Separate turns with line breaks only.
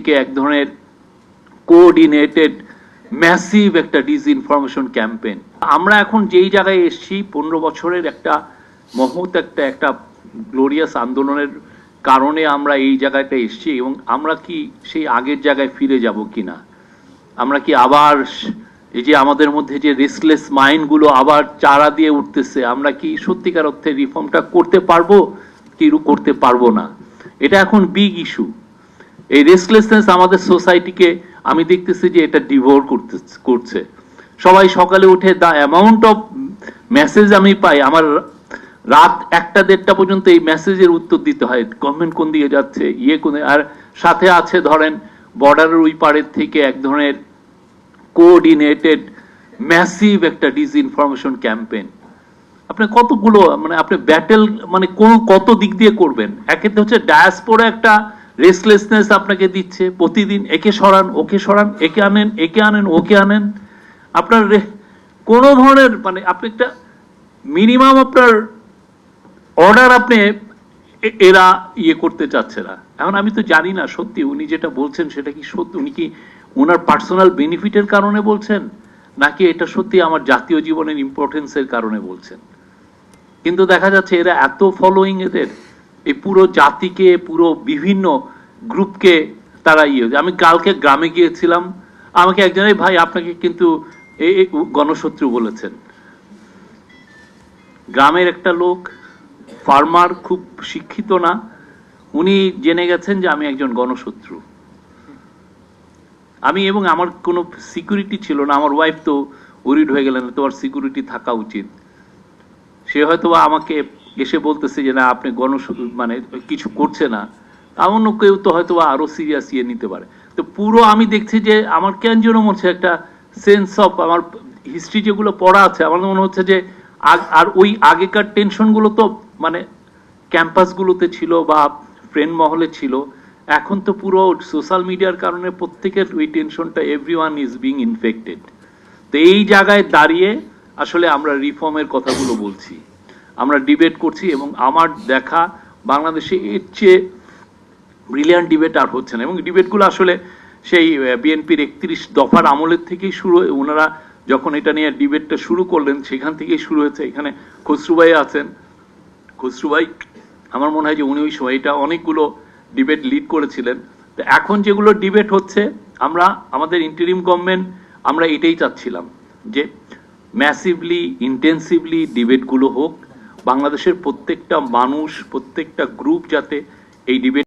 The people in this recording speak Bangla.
থেকে এক ধরনের কোঅর্ডিনেটেড ম্যাসিভ একটা ডিসইনফরমেশন ক্যাম্পেইন। আমরা এখন যেই জায়গায় এসেছি 15 বছরের একটা মহৎ একটা গ্লোরিয়াস আন্দোলনের কারণে আমরা এই জায়গাটা এসেছি, এবং আমরা কি সেই আগের জায়গায় ফিরে যাব কিনা, আমরা কি আবার এই যে আমাদের মধ্যে যে রেস্টলেস মাইন্ডগুলো আবার চারা দিয়ে উঠতেছে, আমরা কি সত্যিকার অর্থে রিফর্মটা করতে পারবো কি করতে পারবো না, এটা এখন বিগ ইস্যু। এই রেস্টলেসনেস আমাদের সোসাইটিকে আমি দেখতেছি যে এটা ডিভোর করছে। সবাই সকালে উঠে দা অ্যামাউন্ট অফ মেসেজ আমি পাই, আমার রাত 1টা-1:30টা পর্যন্ত এই মেসেজের উত্তর দিতে হয়, গভর্নমেন্ট কোন দিকে যাচ্ছে, কোন, আর সাথে আছে ধরেন বর্ডারের ওই পারের থেকে এক ধরনের কোঅর্ডিনেটেড ম্যাসিভ একটা ডিসইনফরমেশন ক্যাম্পেইন। আপনি কতগুলো মানে আপনি ব্যাটেল মানে কত দিক দিয়ে করবেন। এক্ষেত্রে হচ্ছে ডায়াসপোরা একটা রেস্টলেসনেস আপনাকে দিচ্ছে, প্রতিদিন একে সরান ওকে সরান, একে আনেন ওকে আনেন, আপনার কোনো ধরনের মানে আপনি একটা মিনিমাম আপনার অর্ডার আপনি এরা করতে চাচ্ছে না। এখন আমি তো জানি না সত্যি উনি যেটা বলছেন সেটা কি সত্যি, উনি কি ওনার পার্সোনাল বেনিফিটের কারণে বলছেন নাকি এটা সত্যি আমার জাতীয় জীবনের ইম্পর্টেন্সের কারণে বলছেন। কিন্তু দেখা যাচ্ছে এরা এত ফলোয়িং, এদের এই পুরো জাতিকে, পুরো বিভিন্ন গ্রুপকে তারা আমি কালকে গ্রামে গিয়েছিলাম, আমাকে একজনের ভাই আপনাকে কিন্তু এই গণশত্রু বলেছেন। গ্রামের একটা লোক, ফার্মার, খুব শিক্ষিত না, উনি জেনে গেছেন যে আমি একজন গণশত্রু। আমি এবং আমার কোনো সিকিউরিটি ছিল না, আমার ওয়াইফ তো ওরিড হয়ে গেলেন, তোমার সিকিউরিটি থাকা উচিত। সে হয়তো আমাকে এসে বলতেছে যে না আপনি মানে কিছু করছে না, এমন কেউ তো হয়তো আরো সিরিয়াস নিতে পারে। তো পুরো আমি দেখছি যে আমার কেন যেন মনে হচ্ছে একটা সেন্স অফ, আমার হিস্ট্রি যেগুলো পড়া আছে আমার মনে হচ্ছে যে আর ওই আগেকার টেনশনগুলো তো মানে ক্যাম্পাসগুলোতে ছিল বা ফ্রেন্ড মহলে ছিল, এখন তো পুরো সোশ্যাল মিডিয়ার কারণে প্রত্যেকের ওই টেনশনটা, এভরিওয়ান ইজ বিং ইনফেক্টেড। তো এই জায়গায় দাঁড়িয়ে আসলে আমরা রিফর্মের কথাগুলো বলছি, আমরা ডিবেট করছি, এবং আমার দেখা বাংলাদেশে এর চেয়ে ব্রিলিয়ান্ট ডিবেট আর হচ্ছে না। এবং ডিবেটগুলো আসলে সেই বিএনপির 31 দফার আমলের থেকেই শুরু, ওনারা যখন এটা নিয়ে ডিবেটটা শুরু করলেন সেখান থেকেই শুরু হয়েছে। এখানে খসরু ভাই আছেন, খসরু ভাই আমার মনে হয় যে উনি ওই সময় এটা অনেকগুলো ডিবেট লিড করেছিলেন। তো এখন যেগুলো ডিবেট হচ্ছে, আমরা আমাদের ইন্টারিম গভর্নমেন্ট আমরা এটাই চাচ্ছিলাম যে ম্যাসিভলি ইন্টেন্সিভলি ডিবেটগুলো হোক, বাংলাদেশের প্রত্যেকটা মানুষ, প্রত্যেকটা গ্রুপ যাতে এই ডিবেট